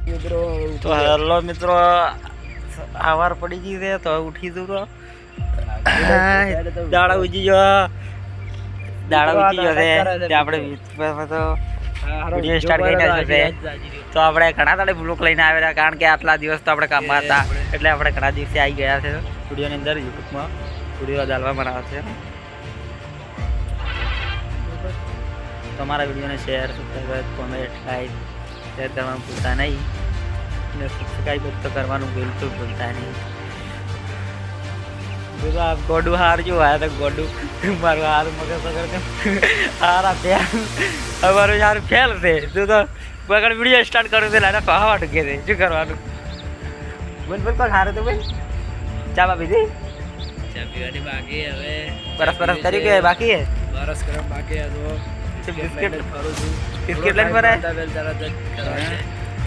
તો હેલો મિત્રો, આવાર પડી ગઈ છે તો ઉઠી દઉં તો દાડા ઉજી જો છે આપણે વિડીયો સ્ટાર્ટ કરીને છે. તો આપણે ઘણા દાડે બ્લોક લઈને આવેલા, કારણ કે આટલા દિવસ તો આપણે કામમાં હતા, એટલે આપણે ઘણા દિવસે આવી ગયા છે વિડીયોની અંદર. યુટ્યુબમાં વિડીયો ડાલવા બનાવે છે. તમારા વિડીયોને share, subscribe, comment, like, share કરવાનું ભૂલતા નહીં, અને સબસ્ક્રાઈબ તો કરવાનું બિલકુલ ભૂલતા નહીં. ગોડું હાર જો આયા તો ગોડું મારું હાર મગજ પકડ હાર આપ્યા અમારું હાર ફેલ છે. તું તો બગડ વિડીયો સ્ટાર્ટ કરું છે લાને પહાવા ટકે છે. શું કરવાનું? બોલ બોલ કોણ હારે તો બોલ. ચા બાપી દી ચા પીવાની બાકી. હવે બરસ બરસ કર્યું કે બાકી હે? બરસ કરવા બાકી હતો. બિસ્કિટ ફરું છું. બિસ્કિટ લઈને ભરાય.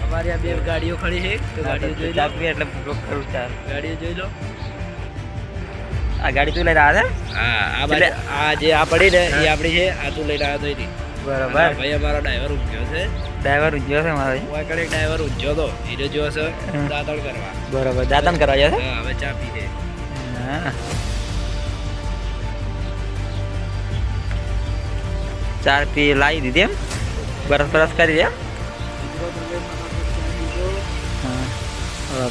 અમારી આ બે ગાડીઓ ખડી છે, તો ગાડીઓ જોઈ લો. ચા પીએ એટલે બ્લોક કરું. ચાલ ગાડીઓ જોઈ લો. આ ગાડી તું લઈને આવે? હા, આ જે આ પડી ને એ આપણી છે. આ તું લઈને આવ્યો તો બરોબર. ભાઈ અમારો ડ્રાઈવર ઊંઘ્યો છે. ડ્રાઈવર ઉજ્યો છે મારો. આગળ એક ડ્રાઈવર ઊંઘ્યો તો હીરો જોયો છે દાંતણ કરવા. બરોબર, દાતણ કરવા જશે. હા, હવે ચા પી દે. હા, ચાર પી લાવી દીધી એમ. બરસ બરસ કરી દે. હા,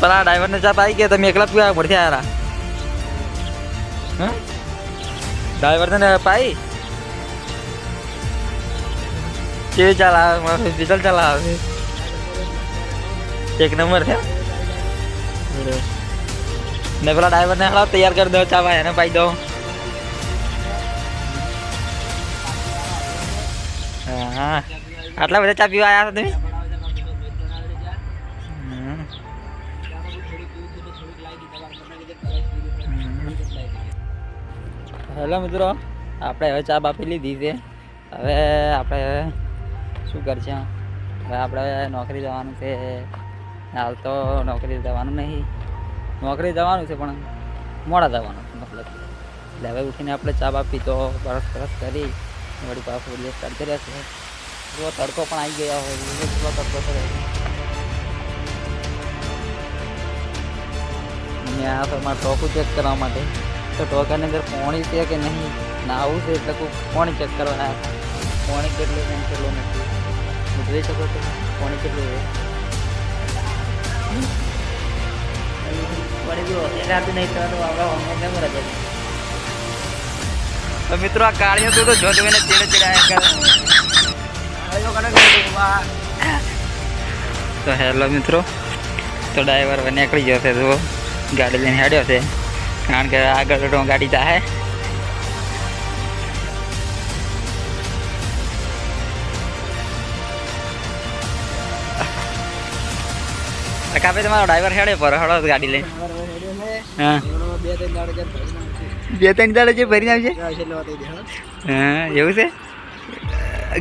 પેલા ડ્રાઈવરને ચા પાઈ ગયા, તમે એકલા પીવા પડશે યાર. હા, ડ્રાઈવરને પાઈ કેવી ચાલ આવે? વિશાલ ચાલ આવે, એક નંબર છે. ને પેલા ડ્રાઈવરને હળાવ તૈયાર કરી દો, ચા ભાઈ એને પાઈ દો. હા, આટલા બધા ચા પીવા આવ્યા છો તમે? હેલો મિત્રો, આપણે હવે ચા બાપી લીધી છે. હવે આપણે શું કરશે? હવે આપણે નોકરી જવાનું છે. હાલ તો નોકરી જવાનું નહીં, નોકરી જવાનું છે પણ મોડા જવાનું છે મતલબ. એટલે હવે ઉઠીને આપણે ચા બાપી તો બરસ બરસ કરી વળી પાછું વિડીયો સ્ટાર્ટ કર્યા છે. જો તડકો પણ આવી ગયા હોય, એટલો તડકો છે. આ તો મારે ટોકું ચેક કરવા માટે, તો ટોકાની અંદર પાણી છે કે નહીં, નાવું છે એટલે કોઈ પાણી ચેક કરવા આવ્યા. પાણી કેટલું છે કેટલું નથી જોઈ શકો છો. પાણી કેટલું છે તો મિત્રો આ કાળીઓ તો જો જોઈને ચેડે ચેડાયા કરે. તો હેલો મિત્રો, તો ડ્રાઈવર હવે નીકળી ગયો છે. તો ગાડી લઈને હેડ્યો છે, કારણ કે આગળ ગાડી ચાહે. કાપે તમારો ડ્રાઈવર હેડે પર હળો ગાડી લઈને. હા, બે ત્રણ દાડે જે ભરીને આવશે. હા, એવું છે.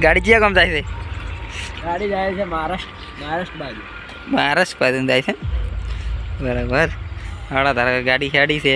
ગાડી ક્યાં કામ જાય છે? ગાડી જાય છે મહારાષ્ટ્ર બાજુ. મહારાષ્ટ્ર બાજુ જાય છે. બરાબર. હળો તારે ગાડી હેડી છે.